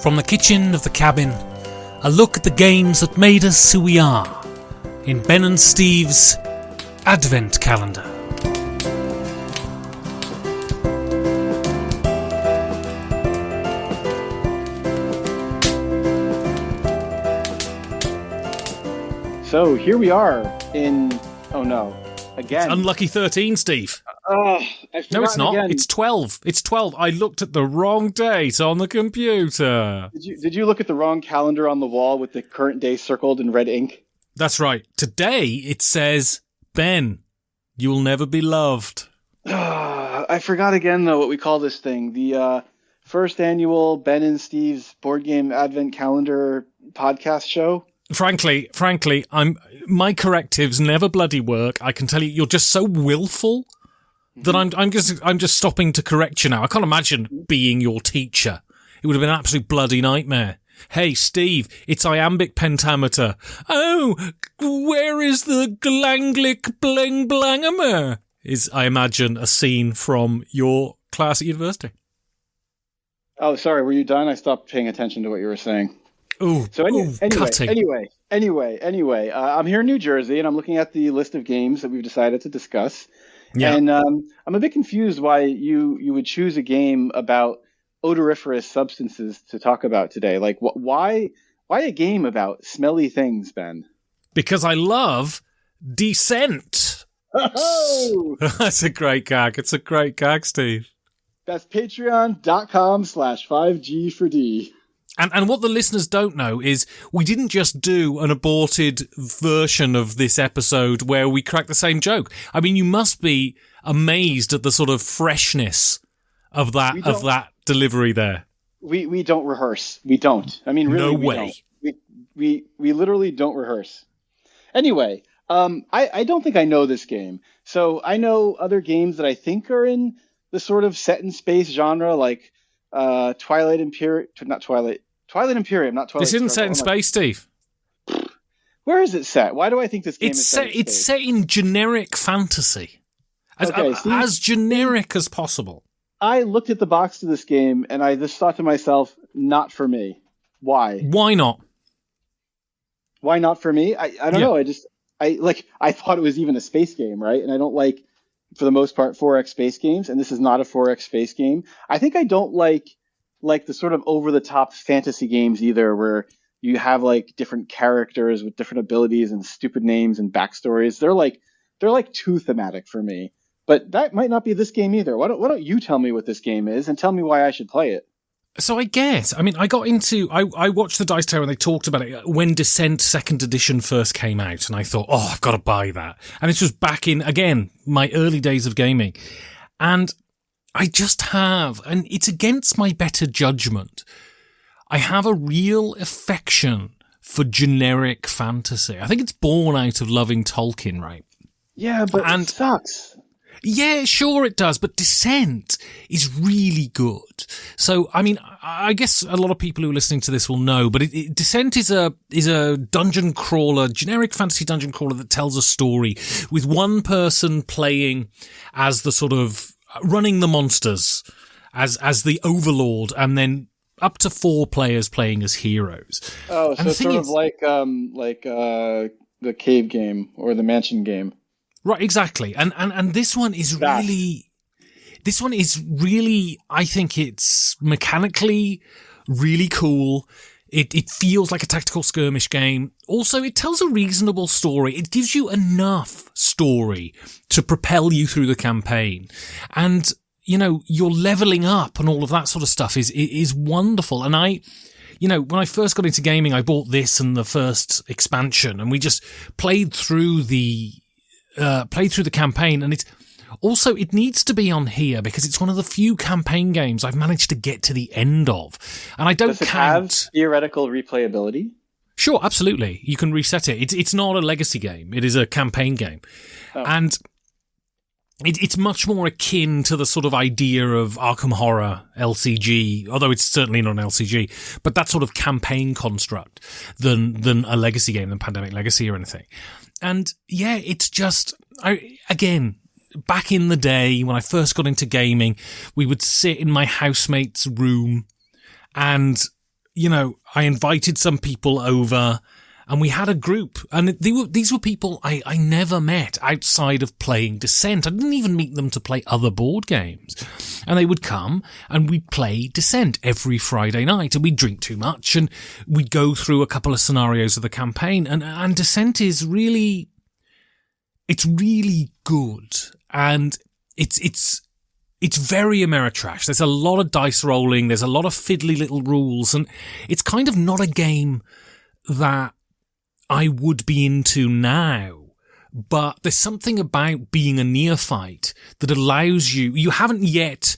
From the kitchen of the cabin, a look at the games that made us who we are in Ben and Steve's Advent Calendar. So here we are in, again. It's unlucky 13, Steve. No, No, it's not. Again. It's 12. It's 12. I looked at the wrong date on the computer. Did you look at the wrong calendar on the wall with the current day circled in red ink? That's right. Today it says, Ben, you will never be loved. I forgot again, though, what we call this thing. The first annual Ben and Steve's Board Game Advent Calendar podcast show. Frankly, my correctives never bloody work. I can tell you, you're just so willful that I'm just stopping to correct you now. I can't imagine being your teacher. It would have been an absolute bloody nightmare. Hey, Steve, it's iambic pentameter. Oh, where is the glanglic bling blangamer? Is, I imagine, a scene from your class at university. Oh, sorry, were you done? I stopped paying attention to what you were saying. Ooh, cutting. Anyway, I'm here in New Jersey, and I'm looking at the list of games that we've decided to discuss. Yeah. And I'm a bit confused why you would choose a game about odoriferous substances to talk about today. Like, why a game about smelly things, Ben? Because I love Descent. Oh! That's a great gag. It's a great gag, Steve. That's patreon.com/5G4D. And what the listeners don't know is we didn't just do an aborted version of this episode where we crack the same joke. I mean, you must be amazed at the sort of freshness of that delivery there. We don't rehearse. We don't. I mean, really, no way. We literally don't rehearse. Anyway, I don't think I know this game. So I know other games that I think are in the sort of set in space genre, like Twilight Imperium, not Twilight Imperium, not Twilight. This isn't set in space, Steve. Where is it set? Why do I think this game is set in space? It's set in generic fantasy. As generic as possible. I looked at the box of this game and I just thought to myself, not for me. Why? Why not? Why not for me? I don't know. I thought it was even a space game, right? And I don't like, for the most part, 4X space games, and this is not a 4X space game. I think I don't like the sort of over-the-top fantasy games either, where you have like different characters with different abilities and stupid names and backstories. They're like too thematic for me. But that might not be this game either. Why don't you tell me what this game is and tell me why I should play it? So I watched the Dice Tower and they talked about it when Descent 2nd edition first came out, and I thought, oh, I've got to buy that. And this was back in, again, my early days of gaming. And I just have, and it's against my better judgment, I have a real affection for generic fantasy. I think it's born out of loving Tolkien, right? Yeah, but it sucks. Yeah, sure it does, but Descent is really good. So, I mean, I guess a lot of people who are listening to this will know, but Descent is a dungeon crawler, generic fantasy dungeon crawler that tells a story with one person playing as the sort of running the monsters, as the overlord, and then up to 4 players playing as heroes. Oh, so it's sort of like the cave game or the mansion game. Right, exactly. And this one is really, I think it's mechanically really cool. It feels like a tactical skirmish game. Also, it tells a reasonable story. It gives you enough story to propel you through the campaign. And, you know, you're leveling up and all of that sort of stuff is wonderful. And when I first got into gaming, I bought this and the first expansion, and we just played through the campaign, and it needs to be on here because it's one of the few campaign games I've managed to get to the end of, and I don't Does it have theoretical replayability? Sure, absolutely. You can reset it. It's not a legacy game. It is a campaign game, and it's much more akin to the sort of idea of Arkham Horror LCG, although it's certainly not an LCG, but that sort of campaign construct than a legacy game, than Pandemic Legacy or anything. And yeah, it's just, again, back in the day when I first got into gaming, we would sit in my housemate's room and, I invited some people over and we had a group, and these were people I never met outside of playing Descent. I didn't even meet them to play other board games. And they would come and we'd play Descent every Friday night, and we'd drink too much and we'd go through a couple of scenarios of the campaign, and Descent is really, it's really good. And it's very Ameritrash. There's a lot of dice rolling. There's a lot of fiddly little rules, and it's kind of not a game that I would be into now. But there's something about being a neophyte that allows you haven't yet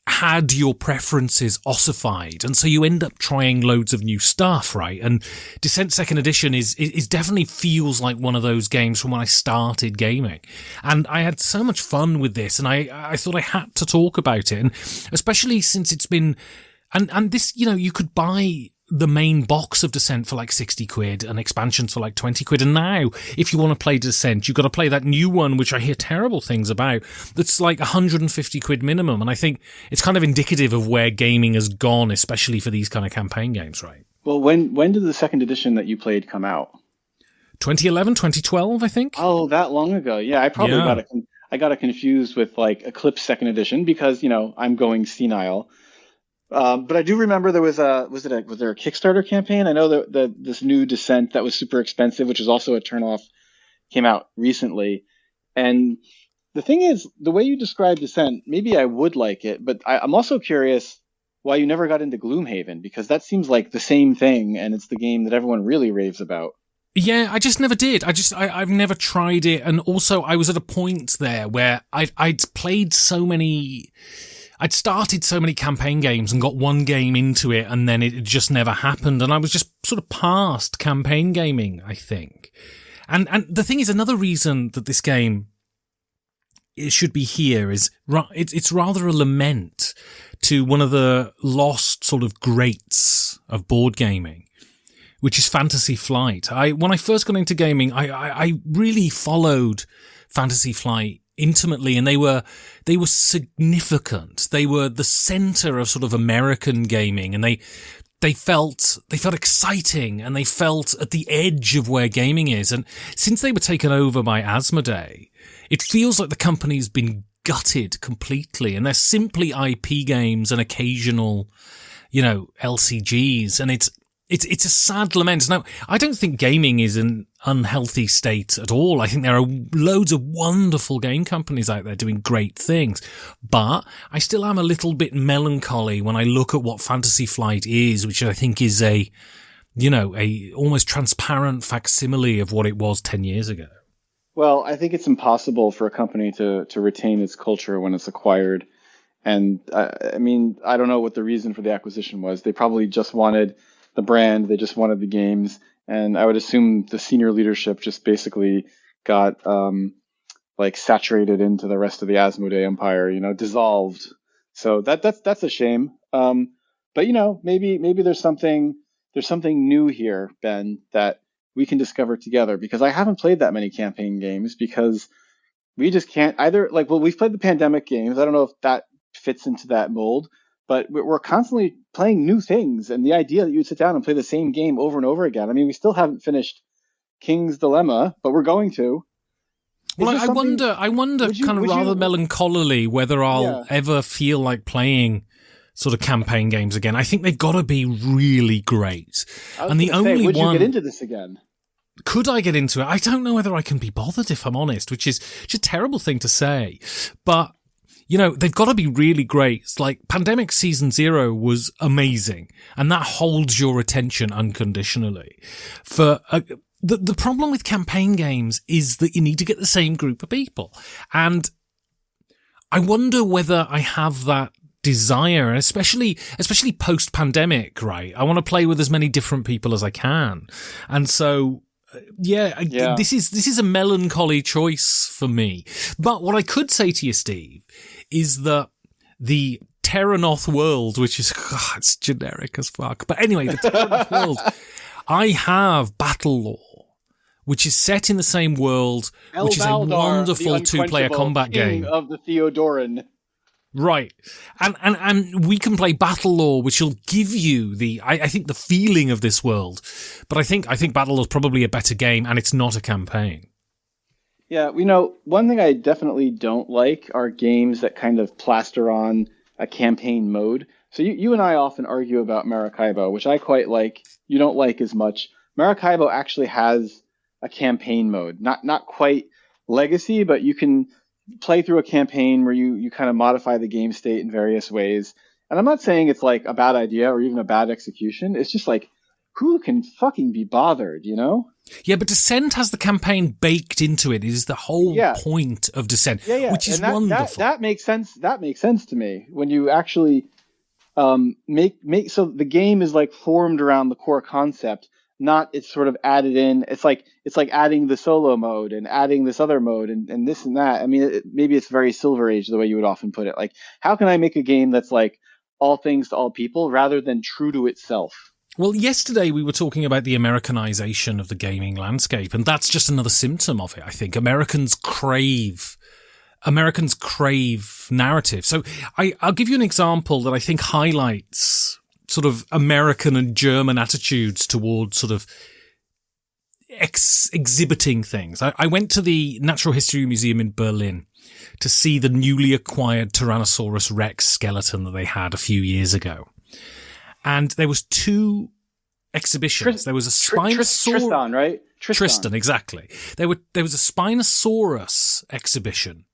had your preferences ossified, and so you end up trying loads of new stuff, right? And Descent Second Edition is definitely feels like one of those games from when I started gaming. And I had so much fun with this, and I thought I had to talk about it, and especially since it's been, and this, you could buy the main box of Descent for like 60 quid and expansions for like 20 quid. And now, if you want to play Descent, you've got to play that new one, which I hear terrible things about, that's like 150 quid minimum. And I think it's kind of indicative of where gaming has gone, especially for these kind of campaign games, right? Well, when did the second edition that you played come out? 2011, 2012, I think. Oh, that long ago. Yeah, I probably got it confused with like Eclipse second edition because, I'm going senile. But I do remember there was there a Kickstarter campaign? I know that this new Descent that was super expensive, which is also a turnoff, came out recently. And the thing is, the way you describe Descent, maybe I would like it, but I'm also curious why you never got into Gloomhaven, because that seems like the same thing, and it's the game that everyone really raves about. Yeah, I just never did. I've never tried it, and also I was at a point there where I'd played so many. I'd started so many campaign games and got one game into it, and then it just never happened. And I was just sort of past campaign gaming, I think. And the thing is, another reason that this game it should be here is it's rather a lament to one of the lost sort of greats of board gaming, which is Fantasy Flight. When I first got into gaming, I really followed Fantasy Flight intimately, and they were significant. They were the center of sort of American gaming, and they felt exciting, and they felt at the edge of where gaming is. And since they were taken over by Asmodee, it feels like the company's been gutted completely, and they're simply IP games and occasional, LCGs, and it's a sad lament. Now, I don't think gaming is an unhealthy state at all. I think there are loads of wonderful game companies out there doing great things, but I still am a little bit melancholy when I look at what Fantasy Flight is, which I think is a almost transparent facsimile of what it was 10 years ago. Well, I think it's impossible for a company to retain its culture when it's acquired. And I don't know what the reason for the acquisition was. They probably just wanted the brand, they just wanted the games, and I would assume the senior leadership just basically got saturated into the rest of the Asmodee empire, dissolved. So that's a shame. But maybe there's something new here, Ben, that we can discover together, because I haven't played that many campaign games because we just can't either. We've played the pandemic games. I don't know if that fits into that mold. But we're constantly playing new things, and the idea that you would sit down and play the same game over and over again. I mean, we still haven't finished King's Dilemma, but we're going to. Well, I wonder rather melancholily whether I'll ever feel like playing sort of campaign games again. I think they've got to be really great. And the only would you get into this again? Could I get into it? I don't know whether I can be bothered, if I'm honest, which is a terrible thing to say, but. They've got to be really great. It's like Pandemic Season 0 was amazing, and that holds your attention unconditionally. The problem with campaign games is that you need to get the same group of people. And I wonder whether I have that desire, especially post-pandemic, right? I want to play with as many different people as I can. And so... This is a melancholy choice for me. But what I could say to you, Steve, is that the Terranoth world, which is, it's generic as fuck. But anyway, the Terranoth world, I have Battle Lore, which is set in the same world, which is a wonderful two-player combat game. Of the Theodoran. Right. And we can play Battle Lore, which will give you I think the feeling of this world. But I think Battle Lore is probably a better game, and it's not a campaign. Yeah, one thing I definitely don't like are games that kind of plaster on a campaign mode. So you and I often argue about Maracaibo, which I quite like. You don't like as much. Maracaibo actually has a campaign mode, not quite Legacy, but you can play through a campaign where you kind of modify the game state in various ways. And I'm not saying it's like a bad idea or even a bad execution. It's just like, who can fucking be bothered, you know? Yeah, but Descent has the campaign baked into it. It is the whole point of Descent, which is wonderful. That makes sense. That makes sense to me when you actually make so the game is like formed around the core concept, not it's sort of added in. It's like adding the solo mode and adding this other mode and this and that. I mean, maybe it's very Silver Age the way you would often put it. Like, how can I make a game that's like all things to all people rather than true to itself? Well, yesterday we were talking about the Americanization of the gaming landscape, and that's just another symptom of it, I think. Americans crave narrative. So I'll give you an example that I think highlights sort of American and German attitudes towards sort of exhibiting things. I went to the Natural History Museum in Berlin to see the newly acquired Tyrannosaurus Rex skeleton that they had a few years ago. And there was two exhibitions. There was a Spinosaurus... Tristan, right? Tristan, exactly. There was a Spinosaurus exhibition,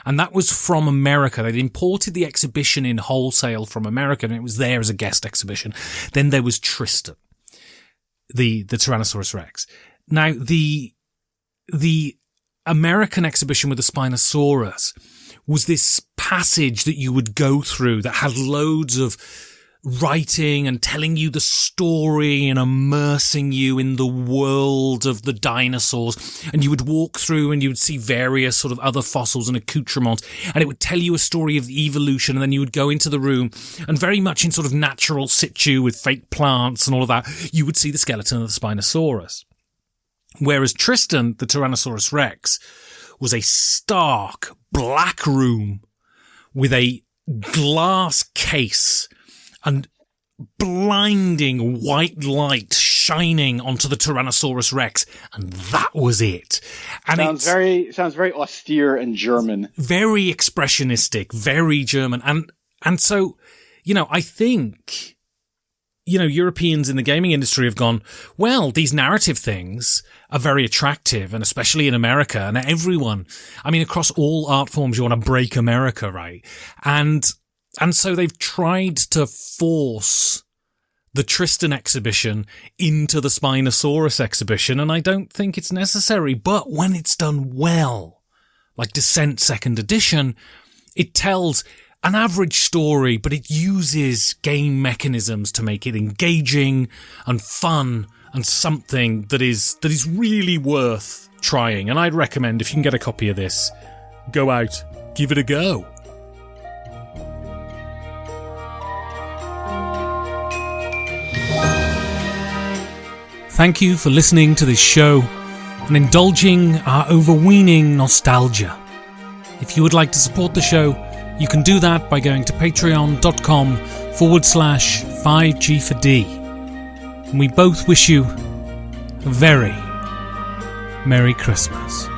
and that was from America. They'd imported the exhibition in wholesale from America, and it was there as a guest exhibition. Then there was Tristan, the Tyrannosaurus Rex. Now, the American exhibition with the Spinosaurus was this passage that you would go through that had loads of writing and telling you the story and immersing you in the world of the dinosaurs. And you would walk through and you would see various sort of other fossils and accoutrements, and it would tell you a story of the evolution. And then you would go into the room, and very much in sort of natural situ with fake plants and all of that, you would see the skeleton of the Spinosaurus. Whereas Tristan, the Tyrannosaurus Rex, was a stark black room with a glass case and blinding white light shining onto the Tyrannosaurus Rex, and that was it. And sounds very austere and German, very expressionistic, very German, and so, I think, Europeans in the gaming industry have gone, well, these narrative things are very attractive, and especially in America, and everyone, across all art forms, you want to break America, right? And so they've tried to force the Tristan exhibition into the Spinosaurus exhibition, and I don't think it's necessary. But when it's done well, like Descent 2nd Edition, it tells an average story, but it uses game mechanisms to make it engaging and fun and something that is really worth trying. And I'd recommend, if you can get a copy of this, go out, give it a go. Thank you for listening to this show and indulging our overweening nostalgia. If you would like to support the show, you can do that by going to patreon.com/5G4D. And we both wish you a very Merry Christmas.